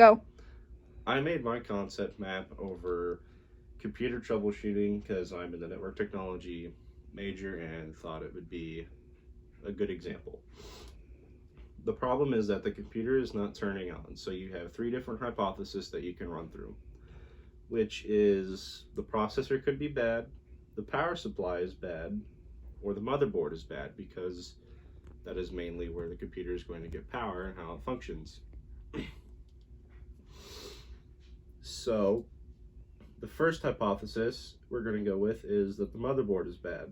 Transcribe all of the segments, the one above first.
Go. I made my concept map over computer troubleshooting because I'm in the network technology major and thought it would be a good example. The problem is that the computer is not turning on, so you have three different hypotheses that you can run through, which is the processor could be bad, the power supply is bad, or the motherboard is bad because that is mainly where the computer is going to get power and how it functions. So, the first hypothesis we're going to go with is that the motherboard is bad.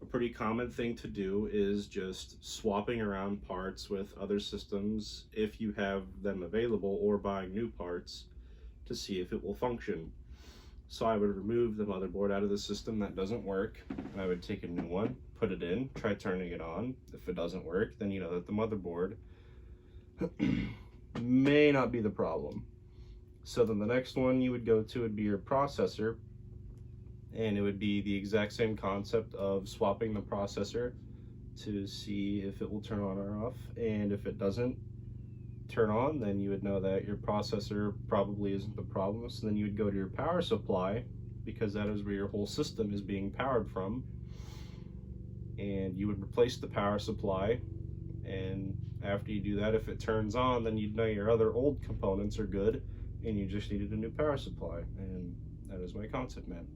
A pretty common thing to do is just swapping around parts with other systems if you have them available, or buying new parts to see if it will function. So I would remove the motherboard out of the system that doesn't work. I would take a new one, put it in, try turning it on. If it doesn't work, then you know that the motherboard may not be the problem. So then the next one you would go to would be your processor, and it would be the exact same concept of swapping the processor to see if it will turn on or off. And if it doesn't turn on, then you would know that your processor probably isn't the problem. So then you would go to your power supply, because that is where your whole system is being powered from, and you would replace the power supply. And after you do that, if it turns on, then you'd know your other old components are good and you just needed a new power supply. And that is my concept, man.